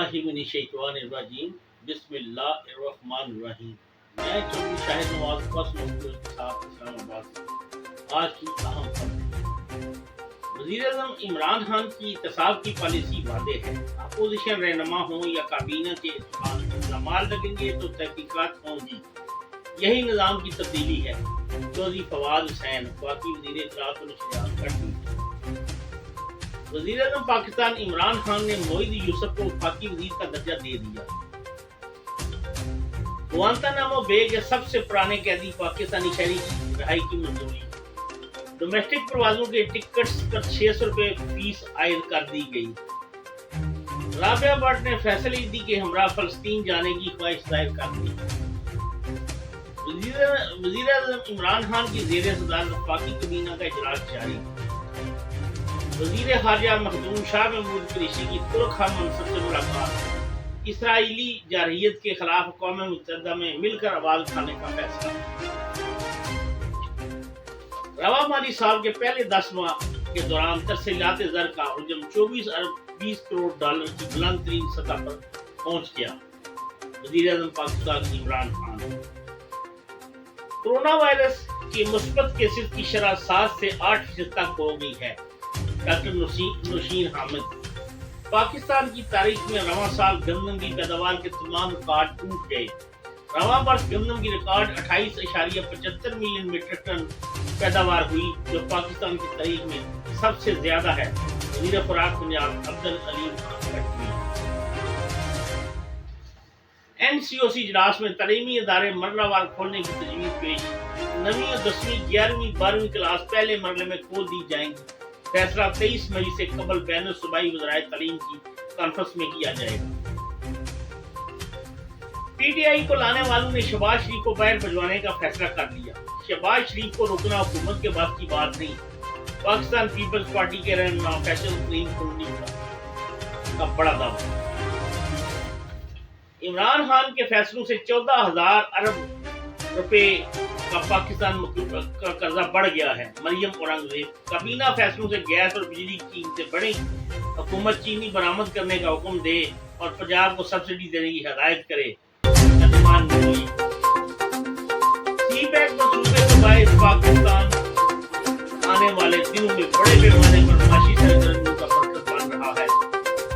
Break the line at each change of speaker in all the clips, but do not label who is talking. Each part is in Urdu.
باللہ من الشیطان الرجیم بسم اللہ الرحمن الرحیم۔ میں چودھری شاہد نواز فسٹ مفتی کے ساتھ اسلام آباد سے آج کی اہم خبر۔ وزیر اعظم عمران خان کی احتساب کی پالیسی واضح ہے۔ اپوزیشن رہنما ہوں یا کابینہ کے الزامات لگیں گے تو تحقیقات ہوں گی، یہی نظام کی تبدیلی ہے۔ چودھری فواد حسین وفاقی وزیر اطلاعات و نشریات کا ٹویٹ۔ وزیر اعظم پاکستان عمران خان نے معید یوسف کو وفاقی وزیر کا درجہ دے دیا۔ گوانتانامو بے کے سب سے پرانے قیدی پاکستانی شہری کی رہائی کی منظوری۔ ڈومیسٹک پروازوں کے ٹکٹس پر 600 روپے فیس عائد کر دی گئی۔ رابعہ بٹ نے فیصل ایدھی کے ہمراہ فلسطین جانے کی خواہش ظاہر کر دی۔ وزیر اعظم عمران خان کی زیر صدارت وفاقی کابینہ کا اجلاس جاری۔ وزیر خارجہ مخدوم شاہ محمود قریشی کی ترک ہم منصب سے ملاقات۔ اسرائیلی جارحیت کے خلاف اقوام متحدہ میں مل کر آواز اٹھانے کا فیصلہ۔ رواں مالی سال کے پہلے 10 ماہ کے دوران ترسیلات زر کا حجم 24 ارب 20 کروڑ ڈالر کی بلند ترین سطح پر پہنچ گیا۔ وزیر اعظم پاکستان عمران خان۔ کورونا وائرس کے مثبت کیسز کی شرح 7 سے 8% تک ہو گئی ہے۔ ڈاکٹر نوشین حامد۔ پاکستان کی تاریخ میں رواں سال گندم کی پیداوار کے تمام ریکارڈ ٹوٹ گئے۔ رواں برس گندم کی ریکارڈ 28.75 ملین میٹرک ٹن پیداوار ہوئی، جو پاکستان کی تاریخ میں سب سے زیادہ ہے۔ وزیر خوراک پنجاب عبدالعلیم خان۔ NCOC اجلاس میں تعلیمی ادارے مرحلہ وار کھولنے کی تجویز پیش۔ 9ویں 10ویں 11ویں 12ویں کلاس پہلے مرحلے میں کھول دی جائیں گی۔ فیصلہ 23 مئی سے قبل بین الصوبائی وزرائے تعلیم کی کانفرنس میں کیا جائے گا۔ PTI کو لانے والوں نے شہباز شریف کو باہر بھجوانے کا فیصلہ کر لیا۔ شہباز شریف کو روکنا حکومت کے بس کی بات نہیں، پاکستان پیپلز پارٹی کے رہنما فیصل کریم کنڈی کا بڑا دعویٰ۔ عمران خان کے فیصلوں سے 14,000 ارب روپے کا پاکستان کا قرضہ بڑھ گیا ہے۔ مریم اورنگزیب۔ کابینہ فیصلوں سے گیس اور بجلی کی قیمتیں بڑھیں، حکومت چینی برآمد کرنے کا حکم دے اور پنجاب کو سبسڈی دینے کی ہدایت کرے۔ سی پیک منصوبے کے باعث پاکستان آنے والے دنوں میں بڑے پیمانے پر معاشی سرگرمیوں کا مرکز بن رہا ہے۔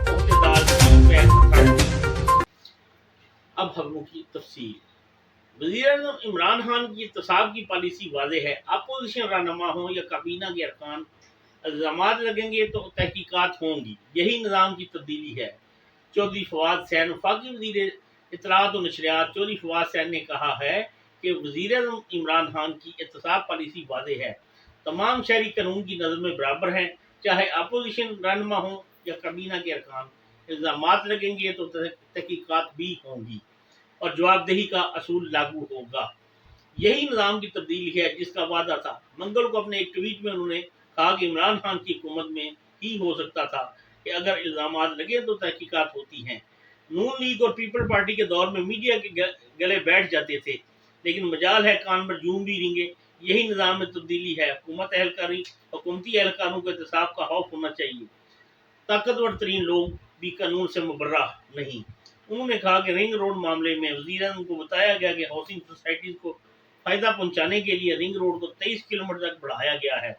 عہدیدار سی پیک اتھارٹی۔ اب خبروں کی تفصیل۔ وزیر اعظم عمران خان کی احتساب کی پالیسی واضح ہے۔ اپوزیشن رہنما ہوں یا کابینہ کے ارکان الزامات لگیں گے تو تحقیقات ہوں گی، یہی نظام کی تبدیلی ہے۔ چودھری فواد حسین وفاقی وزیر اطلاعات و نشریات۔ چودھری فواد حسین نے کہا ہے کہ وزیر اعظم عمران خان کی احتساب پالیسی واضح ہے۔ تمام شہری قانون کی نظر میں برابر ہیں، چاہے اپوزیشن رہنما ہوں یا کابینہ کے ارکان۔ الزامات لگیں گے تو تحقیقات بھی ہوں گی اور جواب دہی کا اصول لاگو ہوگا، یہی نظام کی تبدیلی ہے جس کا وعدہ تھا۔ منگل کو اپنے ایک ٹویٹ میں انہوں نے کہا کہ عمران خان کی حکومت میں ہی ہو سکتا تھا کہ اگر الزامات لگے تو تحقیقات ہوتی ہیں۔ نون لیگ اور پیپل پارٹی کے دور میں میڈیا کے گلے بیٹھ جاتے تھے، لیکن مجال ہے کان پر جوں بھی رینگے، یہی نظام میں تبدیلی ہے۔ حکومتی اہلکاروں کو احتساب کا خوف ہونا چاہیے، طاقتور ترین لوگ بھی قانون سے مبرہ نہیں۔ انہوں نے کہا کہ رنگ روڈ معاملے میں وزیر اعظم کو بتایا گیا کہ ہاؤسنگ سوسائٹیز کو فائدہ پہنچانے کے لیے رنگ روڈ کو 23 کلومیٹر تک بڑھایا گیا ہے۔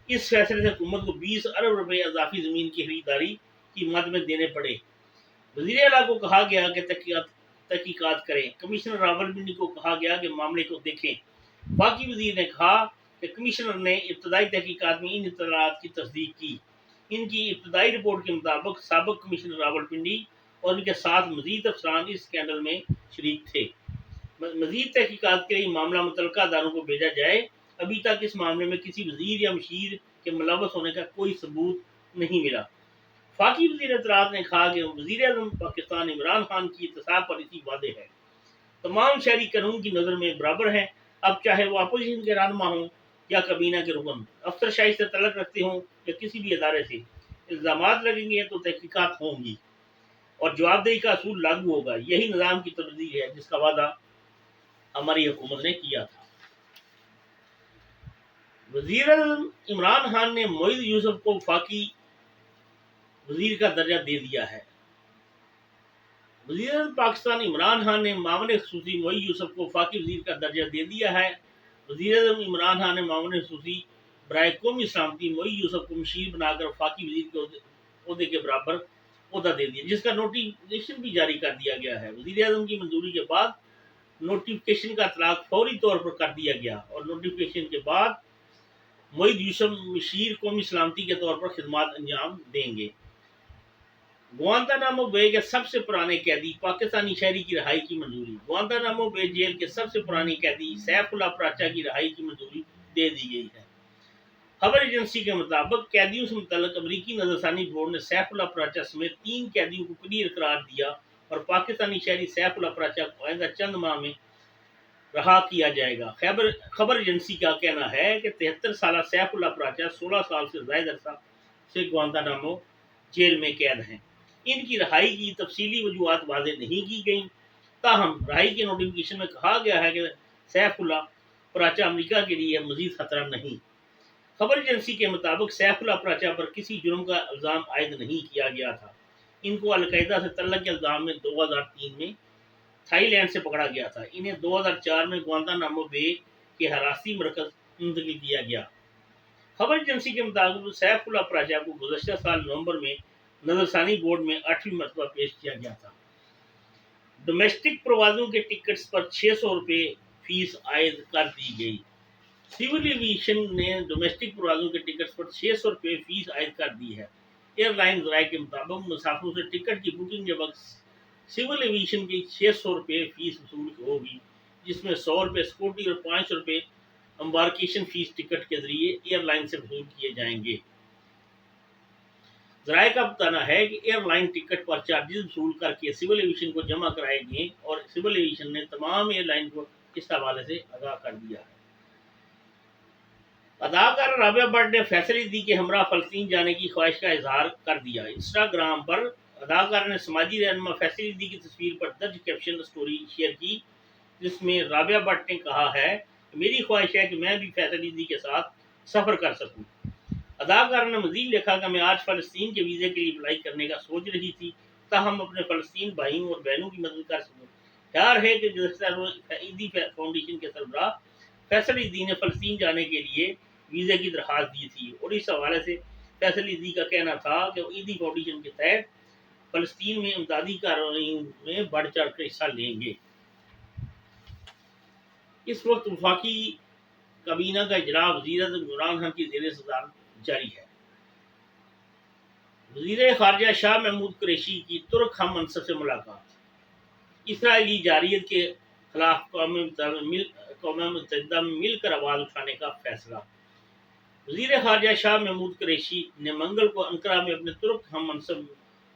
اس فیصلے سے حکومت کو 20 ارب روپے اضافی زمین کی خریداری کی مد میں دینے پڑے۔ وزیر اعلیٰ کو کہا گیا کہ تحقیقات کریں۔ کمشنر راولپنڈی کو کہا گیا کہ معاملے کو دیکھیں۔ وفاقی وزیر نے کہا کہ کمشنر نے ابتدائی تحقیقات میں ان اطلاعات کی تصدیق کی۔ ان کی ابتدائی رپورٹ کے مطابق سابق کمشنر راولپنڈی اور ان کے ساتھ مزید افسران اس اسکینڈل میں شریک تھے۔ مزید تحقیقات کے لیے معاملہ متعلقہ اداروں کو بھیجا جائے۔ ابھی تک اس معاملے میں کسی وزیر یا مشیر کے ملوث ہونے کا کوئی ثبوت نہیں ملا۔ وفاقی وزیر اطلاعات نے کہا کہ وزیر اعظم پاکستان عمران خان کی احتساب پالیسی واضح ہے۔ تمام شہری قانون کی نظر میں برابر ہیں، اب چاہے وہ اپوزیشن کے رہنما ہوں یا کابینہ کے رکن، افسر شاہی سے تعلق رکھتے ہوں یا کسی بھی ادارے سے۔ الزامات لگیں گے تو تحقیقات ہوں گی اور جواب دہی کا اصول لاگو ہوگا، یہی نظام کی تبدیلی ہے جس کا وعدہ ہماری حکومت نے کیا تھا۔ وزیر اعظم عمران خان نے معید یوسف کو وفاقی وزیر کا درجہ دے دیا ہے۔ وزیر اعظم پاکستان عمران خان نے معاون خصوصی معین یوسف کو وفاقی وزیر کا درجہ دے دیا ہے۔ وزیر اعظم عمران خان نے معاون خصوصی برائے قومی سلامتی معین یوسف کو مشیر بنا کر وفاقی وزیر کے عہدے کے برابر عہدہ دے دیا، جس کا نوٹیفکیشن بھی جاری کر دیا گیا ہے۔ وزیر اعظم کی منظوری کے بعد نوٹیفکیشن کا اطلاق فوری طور پر کر دیا گیا اور نوٹیفکیشن کے بعد معین یوسف مشیر قومی سلامتی کے طور پر خدمات انجام دیں گے۔ گوانتانامو بے کے سب سے پرانے قیدی پاکستانی شہری کی رہائی کی منظوری۔ گوانتانامو بے جیل کے سب سے پرانے قیدی سیف اللہ پراچا کی رہائی کی منظوری دے دی گئی ہے۔ خبر ایجنسی کے مطابق قیدیوں سے متعلق امریکی نظر ثانی بورڈ نے سیف اللہ پراچا سمیت 3 قیدیوں کو کلیئر قرار دیا اور پاکستانی شہری سیف اللہ پراچا کو آئندہ چند ماہ میں رہا کیا جائے گا۔ خبر ایجنسی کا کہنا ہے کہ 73 سالہ سیف اللہ پراچا 16 سال سے زائد عرصہ سے گوانتانامو جیل میں قید ہیں۔ ان کی رہائی کی تفصیلی وجوہات واضح نہیں کی گئیں، تاہم رہائی کے نوٹیفکیشن میں کہا گیا ہے کہ سیف اللہ پراچا امریکہ کے لیے مزید خطرہ نہیں۔ خبر ایجنسی کے مطابق سیف اللہ پراچا پر کسی جرم کا الزام عائد نہیں کیا گیا تھا۔ ان کو القاعدہ سے تعلق کے الزام میں 2003 میں تھائی لینڈ سے پکڑا گیا تھا۔ انہیں 2004 میں گوانتانامو بے کے حراسی مرکز منتقل کیا گیا۔ خبر ایجنسی کے مطابق سیف اللہ پراچا کو گزشتہ سال نومبر میں نظر ثانی بورڈ میں 8ویں مرتبہ پیش کیا گیا تھا۔ ڈومیسٹک پروازوں کے ٹکٹس پر 600 روپے فیس عائد کر دی گئی۔ سول ایویشن نے ڈومیسٹک پروازوں کے ٹکٹس پر 600 روپے فیس عائد کر دی ہے۔ ایئر لائن ذرائع کے مطابق مسافروں سے ٹکٹ کی بکنگ کے وقت سول ایویشن کی 600 روپے فیس وصول ہوگی، جس میں 100 روپے سیکورٹی اور 500 روپے امبارکیشن فیس ٹکٹ کے ذریعے ایئر لائن سے وصول کیے جائیں گے۔ ذرائع کا بتانا ہے کہ ایئر لائن ٹکٹ پر چارجز وصول کر کے سول ایویشن کو جمع کرائے گئے اور سول ایویشن نے تمام ایئر لائن کو اس حوالے سے آگاہ کر دیا ہے۔ اداکارہ رابعہ بٹ نے فیصل عیدی کے ہمراہ فلسطین جانے کی خواہش کا اظہار کر دیا۔ انسٹاگرام پر اداکارہ نے سماجی رہنما فیصل عیدی کی تصویر پر درج کیپشن سٹوری شیئر کی، جس میں رابعہ بٹ نے کہا ہے کہ میری خواہش ہے کہ میں بھی فیصل عیدی کے ساتھ سفر کر سکوں۔ اداکارہ نے مزید لکھا کہ میں آج فلسطین کے ویزے کے لیے اپلائی کرنے کا سوچ رہی تھی تاہم اپنے فلسطین بھائیوں اور بہنوں کی مدد کر سکوں۔ خیال ہے کہ گزشتہ روز عیدی فاؤنڈیشن کے سربراہ فیصل عیدی نے فلسطین جانے کے لیے ویزے کی درخواست دی تھی اور اس حوالے سے فیصل عیدی کا کہنا تھا کہ وہ عیدی فاؤنڈیشن کے تحت فلسطین میں امدادی کارروائیوں میں بڑھ چڑھ کر حصہ لیں گے۔ اس وقت وفاقی کابینہ کا اجلاس وزیر اعظم عمران خان کی زیر صدارت جاری ہے۔ وزیر خارجہ شاہ محمود قریشی کی ترک ہم منصب سے ملاقات۔ اسرائیلی جارحیت کے خلاف اقوام متحدہ میں مل کر آواز اٹھانے کا فیصلہ۔ وزیر خارجہ شاہ محمود قریشی نے منگل کو انقرہ میں اپنے ترک ہم منصب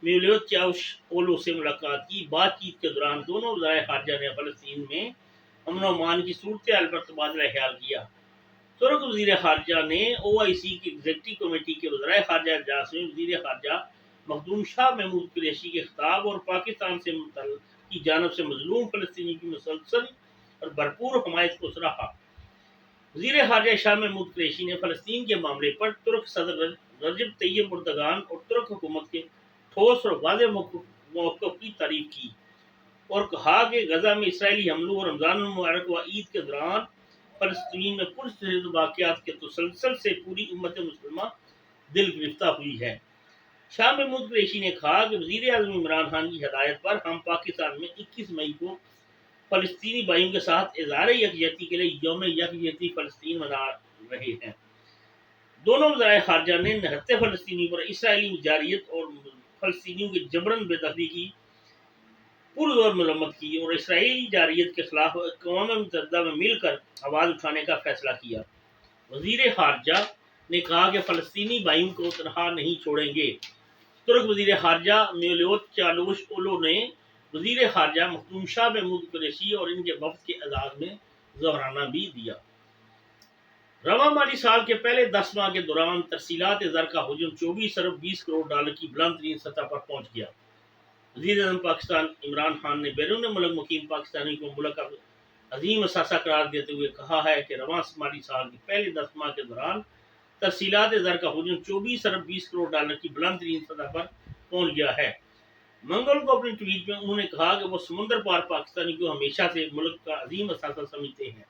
میولیوت چاوش اولو سے ملاقات کی۔ بات چیت کے دوران دونوں وزرائے خارجہ نے فلسطین میں امن و امان کی صورتحال پر تبادلہ خیال کیا۔ ترک وزیر خارجہ نے OIC کی ایگزیکٹو کمیٹی کے وزرائے خارجہ اجلاس میں وزیر خارجہ مخدوم شاہ محمود قریشی کے خطاب اور پاکستان سے کی جانب سے مظلوم فلسطینی کی مسلسل اور بھرپور حمایت کو سراہا۔ وزیر خارجہ شاہ محمود قریشی نے فلسطین کے معاملے پر ترک صدر رجب طیب اردگان اور ترک حکومت کے ٹھوس اور واضح موقف کی تعریف کی اور کہا کہ غزہ میں اسرائیلی حملوں اور رمضان المبارک و عید کے دوران فلسطین میں پرتشدد واقعات کے تسلسل سے پوری امت مسلمہ دل گرفتہ ہوئی ہے۔ شاہ محمود قریشی نے کہا کہ وزیر اعظم عمران خان کی ہدایت پر ہم پاکستان میں 21 مئی کو فلسطینی بھائیوں کے ساتھ اظہار یکجہتی کے لیے یوم یکجہتی فلسطین منا رہے ہیں۔ دونوں وزرائے خارجہ نے نہتے فلسطینیوں پر اسرائیلی جارحیت اور فلسطینیوں کی جبرن بے دخلی کی پرزور مذمت کی اور اسرائیلی جارحیت کے خلاف اقوام متحدہ میں مل کر آواز اٹھانے کا فیصلہ کیا۔ وزیر خارجہ نے کہا کہ فلسطینی بھائیوں کو تنہا نہیں چھوڑیں گے۔ ترک وزیر خارجہ میولیوت چاوش اولو نے وزیر خارجہ مخدوم شاہ محمود قریشی اور ان کے وفد کے اعزاز میں ظہرانہ بھی دیا۔ رواں مالی سال کے پہلے 10 ماہ کے دوران ترسیلات زر کا حجم 24 ارب 20 کروڑ ڈالر کی بلند ترین سطح پر پہنچ گیا۔ وزیر اعظم پاکستان عمران خان نے بیرون ملک مقیم پاکستانی کو ملک کا عظیم اثاثہ قرار دیتے ہوئے کہا ہے کہ رواں مالی سال کے پہلے 10 ماہ کے دوران ترسیلات زر کا حجم 24 ارب 20 کروڑ ڈالر کی بلند ترین سطح پر پہنچ گیا ہے۔ منگل کو اپنے ٹویٹ میں انہوں نے کہا کہ وہ سمندر پار پاکستانی کو ہمیشہ سے ملک کا عظیم اثاثہ سمجھتے ہیں۔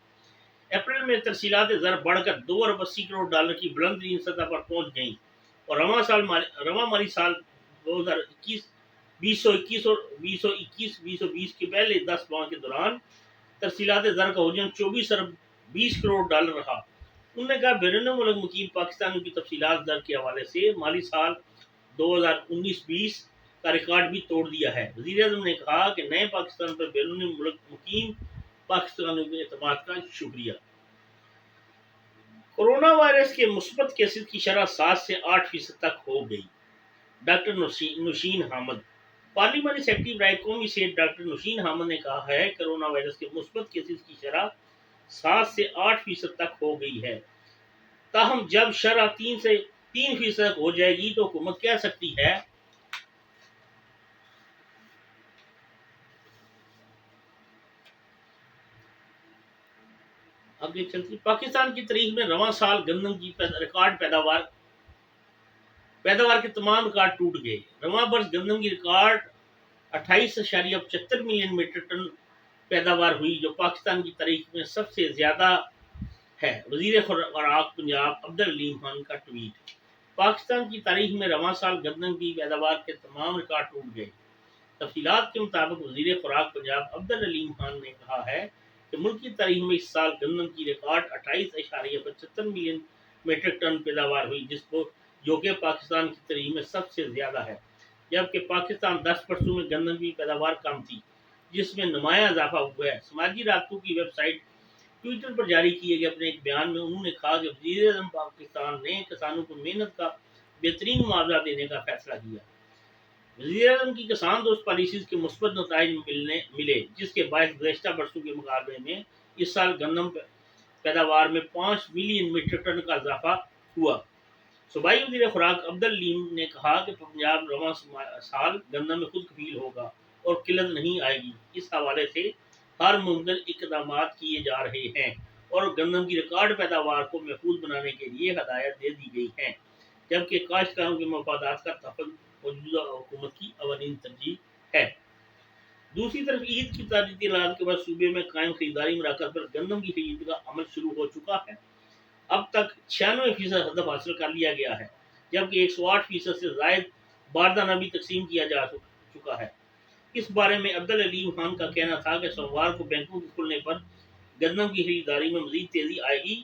اپریل میں ترسیلات زر بڑھ کر 2 ارب 80 کروڑ ڈالر کی بلند ترین سطح پر پہنچ گئیں اور رواں مالی سال 2021 2021 اور 2021 کے پہلے 10 ماہ کے دوران ترسیلات زر کا حجم 24 ارب 20 کروڑ ڈالر رہا۔ انہوں نے کہا بیرون ملک مقیم پاکستانیوں کی تفصیلات زر کے حوالے سے مالی سال 2019-20 کا ریکارڈ بھی توڑ دیا ہے۔ وزیر اعظم نے کہا کہ نئے پاکستان پر بیرون ملک مقیم پاکستانیوں کے اعتماد کا شکریہ۔ کورونا وائرس کے مثبت کیسز کی شرح 7 سے 8% تک ہو گئی۔ ڈاکٹر نوشین حامد پارلیمانی سیکرٹری برائے قومی صحت ڈاکٹر نوشین حامد نے کہا ہے کورونا وائرس کے مثبت کیسز کی شرح 7 سے 8% تک ہو گئی ہے، تاہم جب شرح 3% تک ہو جائے گی تو حکومت کہہ سکتی ہے آگے چلتی۔ پاکستان کی تاریخ میں رواں سال گندم کی ریکارڈ پیداوار کے تمام ریکارڈ ٹوٹ گئے۔ رواں برس گندم کی ریکارڈ 28.75 ملین میٹرک ٹن پیداوار ہوئی، جو پاکستان کی تاریخ میں سب سے زیادہ ہے۔ وزیر خوراک پنجاب عبدالعلیم خان کا ٹویٹ۔ پاکستان کی تاریخ میں رواں سال گندم کی پیداوار کے تمام ریکارڈ ٹوٹ گئے۔ تفصیلات کے مطابق وزیر خوراک پنجاب عبدالعلیم خان نے کہا ہے کہ ملک کی تاریخ میں اس سال گندم کی ریکارڈ 28.75 ملین میٹرک ٹن پیداوار ہوئی، جو کہ پاکستان کی تاریخ میں سب سے زیادہ ہے، جبکہ پاکستان 10 برسوں میں گندم کی پیداوار کم تھی، جس میں نمایاں اضافہ ہوا ہے۔ سماجی رابطوں کی ویب سائٹ ٹویٹر پر جاری کیے گئے اپنے ایک بیان میں انہوں نے کہا کہ وزیر اعظم پاکستان نے کسانوں کو محنت کا بہترین معاوضہ دینے کا فیصلہ کیا۔ وزیر اعظم کی کسان دوست پالیسیز کے مثبت نتائج ملے، جس کے باعث گزشتہ برسوں کے مقابلے میں اس سال گندم پیداوار میں 5 ملین میٹرک ٹن کا اضافہ ہوا۔ صوبائی وزیر خوراک عبدالعلیم نے کہا کہ پنجاب رواں سال گندم میں خود کفیل ہوگا اور قلت نہیں آئے گی۔ اس حوالے سے ہر ممکن اقدامات کیے جا رہے ہیں اور گندم کی ریکارڈ پیداوار کو محفوظ بنانے کے لیے ہدایت دے دی گئی ہیں، جبکہ کاشتکاروں کے مفادات کا تحفظ موجودہ حکومت کی اولین ترجیح ہے۔ دوسری طرف عید کی تعطیلات کے بعد صوبے میں قائم خریداری مراکز پر گندم کی خرید کا عمل شروع ہو چکا ہے۔ اب تک 96% ہدف حاصل کر لیا گیا ہے، جبکہ 108% سے زائد باردانہ بھی تقسیم کیا جا چکا ہے۔ اس بارے میں عبدالعلیم خان کا کہنا تھا کہ سوموار کو بینکوں کے کھلنے پر گندم کی خریداری میں مزید تیزی آئے گی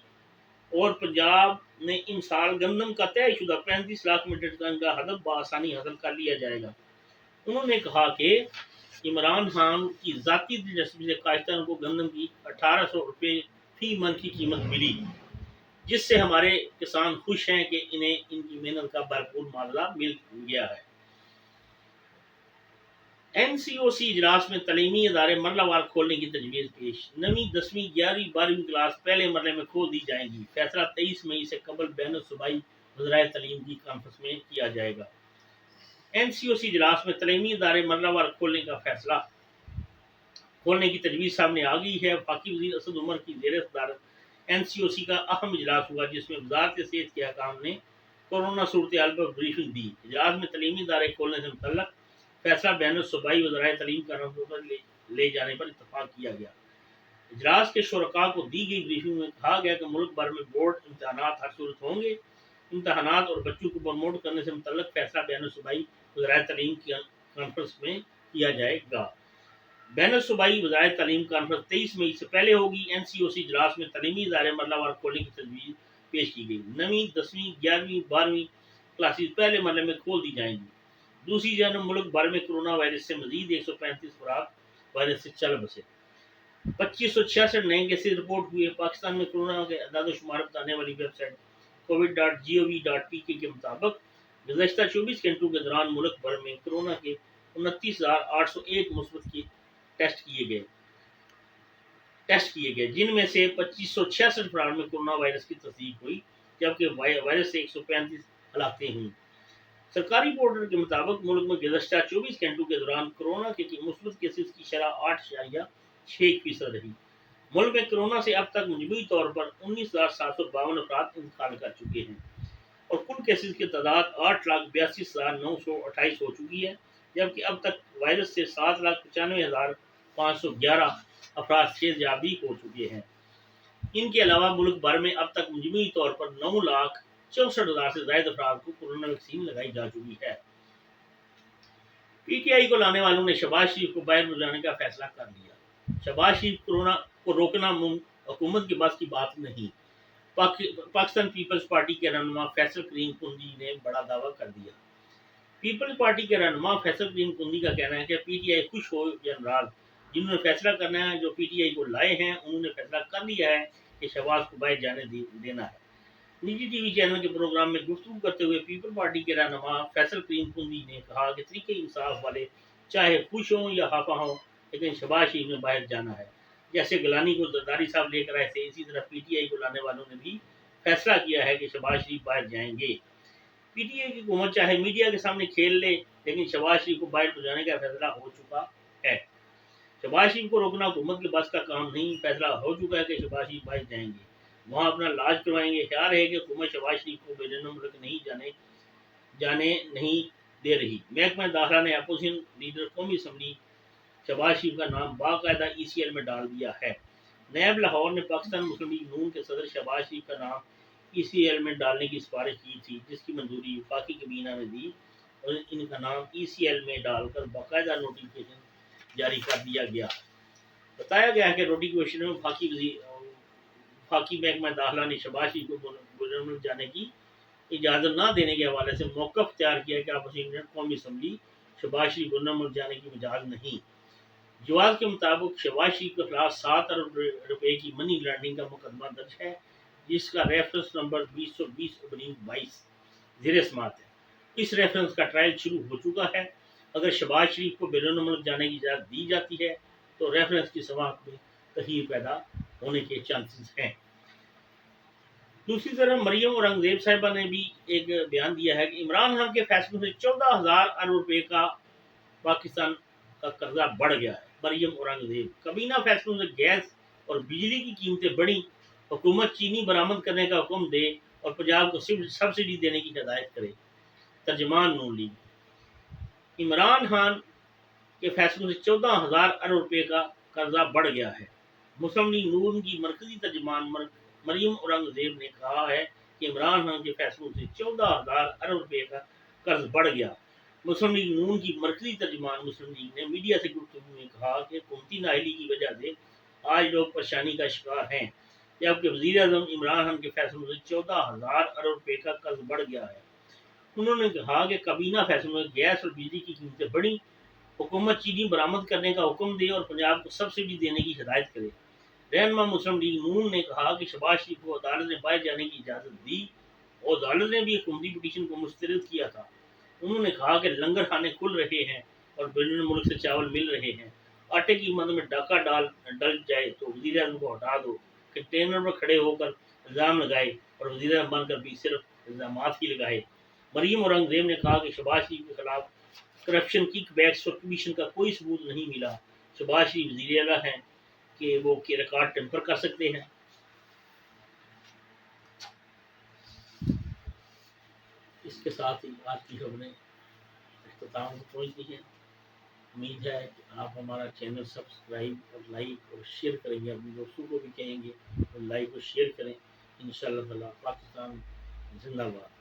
اور پنجاب نے ان سال گندم کا طے شدہ 35 لاکھ میٹرک ٹن کا ہدف بآسانی حاصل کر لیا جائے گا۔ انہوں نے کہا کہ عمران خان کی ذاتی دلچسپی سے کاشتکاروں کو گندم کی 1800 روپے فی من کی قیمت ملی، جس سے ہمارے کسان خوش ہیں کہ انہیں ان کی محنت کا بھرپور معاوضہ مل گیا ہے۔ NCOC اجلاس میں تعلیمی ادارے مرلہ وار کھولنے کی تجویز پیش۔ 9ویں 10ویں 11ویں 12ویں کلاس پہلے مرلے میں کھول دی جائیں گی۔ فیصلہ 23 مئی سے قبل بین الصوبائی وزرائے تعلیم کی کانفرنس میں کیا جائے گا۔ NCOC اجلاس میں تعلیمی ادارے مرلہ وار کھولنے کی تجویز سامنے آ گئی ہے۔ وفاقی وزیر اسد عمر کی زیر صدارت NCOC کا اہم اجلاس ہوا، جس میں وزارت صحت کے حکام نے کورونا صورتحال پر بریفنگ دی۔ اجلاس میں تعلیمی ادارے کھولنے سے متعلق فیصلہ بین الصوبائی وزرائے تعلیم کانفرنس پر لے جانے پر اتفاق کیا گیا۔ اجلاس کے شرکاء کو دی گئی بریفنگ میں کہا گیا کہ ملک بھر میں بورڈ امتحانات ہر صورت ہوں گے۔ امتحانات اور بچوں کو پروموٹ کرنے سے متعلق فیصلہ بین الصوبائی وزرائے تعلیم کی کانفرنس میں کیا جائے گا۔ بین الصوبائی وزرائے تعلیم کانفرنس 23 مئی سے پہلے ہوگی۔ NCOC اجلاس میں تعلیمی ادارے مرلہ وار کھولنے کی تجویز پیش کی گئی۔ 9ویں 10ویں 11ویں 12ویں کلاسز پہلے مرلے میں کھول دی جائیں گی۔ دوسری جانب ملک بھر میں کورونا وائرس سے مزید 135 افراد وائرس سے چل بسے۔ 2566 نئے کیسز رپورٹ ہوئے۔ پاکستان میں کورونا کے اعداد و شمار بتانے والی ویب سائٹ covid.gov.pk کے مطابق گزشتہ 24 گھنٹوں کے دوران ملک بھر میں کورونا کے 29,801 مثبت ٹیسٹ کیے گئے، جن میں سے 2566 افراد میں کورونا وائرس کی تصدیق ہوئی، جبکہ وائرس سے 135 ہلاکتیں ہوئیں۔ سرکاری پورٹل کے مطابق ملک میں گزشتہ 24 گھنٹوں کے دوران کورونا کے مثبت کیسز کی شرح 8.6% رہی۔ ملک میں کورونا سے اب تک مجموعی طور پر 19,752 افراد انتقال کر چکے ہیں اور کل کیسز کی تعداد 8,82,928 ہو چکی ہے، جبکہ اب تک وائرس سے 7,95,511 افراد صحتیابی ہو چکے ہیں۔ ان کے علاوہ ملک بھر میں اب تک مجموعی طور پر 9,64,000 سے زائد افراد کو کورونا ویکسین لگائی جا چکی ہے۔ پی ٹی آئی کو لانے والوں نے شہباز شریف کو باہر بلانے کا فیصلہ کر لیا۔ شہباز شریف کورونا کو روکنا حکومت کے بس کی بات نہیں۔ پاکستان پیپلز پارٹی کے رہنما فیصل کریم کندی نے بڑا دعویٰ کر دیا۔ پیپلز پارٹی کے رہنما فیصل کریم کندی کا کہنا ہے کہ پی ٹی آئی خوش ہو یا ناراض، جنہوں نے فیصلہ کرنا ہے، جو پی ٹی آئی کو لائے ہیں، انہوں نے فیصلہ کر لیا ہے کہ شہباز کو باہر جانے دینا ہے۔ نجی ٹی وی چینل کے پروگرام میں گفتگو کرتے ہوئے پیپل پارٹی کے رہنما فیصل کریم کندی نے کہا کہ طریقہ انصاف والے چاہے خوش ہوں یا خفا ہوں، لیکن شہباز شریف نے باہر جانا ہے۔ جیسے گیلانی کو زرداری صاحب لے کر آئے تھے، اسی طرح پی ٹی آئی کو لانے والوں نے بھی فیصلہ کیا ہے کہ شہباز شریف باہر جائیں گے۔ پی ٹی آئی کی حکومت چاہے میڈیا کے سامنے کھیل لے، لیکن شہباز شریف کو باہر بجانے کا فیصلہ ہو چکا ہے۔ شہباز شریف کو روکنا حکومت کے بس کا کام نہیں، فیصلہ ہو چکا ہے کہ شہباز شریف باہر جائیں گے، وہاں اپنا علاج کروائیں گے۔ خیال ہے کہ حکومت شہباز شریف کو بیرون ملک جانے نہیں دے رہی۔ محکمہ داخلہ نے اپوزیشن لیڈر قومی اسمبلی شہباز شریف کا نام باقاعدہ ای سی ایل میں ڈال دیا ہے۔ نیب لاہور نے پاکستان مسلم لیگ نون کے صدر شہباز شریف کا نام ای سی ایل میں ڈالنے کی سفارش کی تھی، جس کی منظوری وفاقی کابینہ نے دی اور ان کا نام ای سی ایل میں ڈال کر باقاعدہ نوٹیفکیشن جاری کر دیا گیا۔ بتایا گیا ہے کہ نوٹیفکیشن میں وفاقی محکمہ داخلہ نے شہباز شریف کو بیرون ملک جانے کی اجازت نہ دینے کے حوالے سے موقف اختیار کیا کہ اپوزیشن قومی اسمبلی شہباز شریف بیرون ملک جانے کی مجاز نہیں۔ جواز کے مطابق شہباز شریف کے خلاف 7 ارب روپے کی منی لانڈرنگ کا مقدمہ درج ہے، جس کا ریفرنس نمبر 220/22 زیر سماعت ہے۔ اس ریفرنس کا ٹرائل شروع ہو چکا ہے۔ اگر شہباز شریف کو بیرون ملک جانے کی اجازت دی جاتی ہے تو ریفرنس کی سماعت میں تغیر پیدا ہونے کے چانسز ہیں۔ دوسری طرف مریم اورنگزیب صاحبہ نے بھی ایک بیان دیا ہے کہ عمران خان کے فیصلوں سے 14,000 ارب روپے کا پاکستان کا قرضہ بڑھ گیا ہے۔ مریم اورنگزیب: کابینہ فیصلوں سے گیس اور بجلی کی قیمتیں بڑھیں، حکومت چینی برآمد کرنے کا حکم دے اور پنجاب کو سبسڈی دینے کی ہدایت کرے۔ ترجمان نون لیگ: عمران خان کے فیصلوں سے 14,000 ارب روپے کا قرضہ بڑھ گیا ہے۔ مسلم لیگ نون کی مرکزی ترجمان مریم اورنگزیب نے کہا ہے کہ عمران خان کے فیصلوں سے 14,000 ارب روپے کا قرض بڑھ گیا۔ مسلم لیگ نون کی مرکزی ترجمان مسلم لیگ نے میڈیا سے گفتگو میں کہا کہ حکومتی نااہلی کی وجہ سے آج لوگ پریشانی کا شکار ہیں، جبکہ وزیر اعظم عمران خان کے فیصلوں سے 14,000 ارب روپے کا قرض بڑھ گیا ہے۔ انہوں نے کہا کہ کابینہ فیصلوں میں گیس اور بجلی کی قیمتیں بڑھیں، حکومت چینی برآمد کرنے کا حکم دے اور پنجاب کو سبسڈی دینے کی ہدایت کرے۔ رہنما مسلم لیگ نون نے کہا کہ شہباز شریف کو عدالت نے باہر جانے کی اجازت دی اور عدالت نے بھی حکومتی پٹیشن کو مسترد کیا تھا۔ انہوں نے کہا کہ لنگر خانے کھل رہے ہیں اور بیرون ملک سے چاول مل رہے ہیں، آٹے کی قیمت میں ڈاکہ ڈل جائے تو وزیر اعظم کو ہٹا دو، کنٹینر پر کھڑے ہو کر الزام لگائے اور وزیر اعظم بن کر بھی صرف الزامات ہی لگائے۔ مریم اورنگزیب نے کہا کہ شہباز شریف کے خلاف کرپشن، کک بیکس اور کمیشن کا کوئی ثبوت نہیں ملا۔ شہباز شریف وزیر اعلیٰ ہیں کہ وہ ریکارڈ ٹیمپر کر سکتے ہیں۔ اس کے ساتھ ہی آج کی خبریں اختتام کو پہنچتی ہیں۔ امید ہے کہ آپ ہمارا چینل سبسکرائب اور لائک اور شیئر کریں گے، اپنے دوستوں کو بھی کہیں گے اور لائک اور شیئر کریں۔ انشاءاللہ تعالیٰ پاکستان زندہ باد۔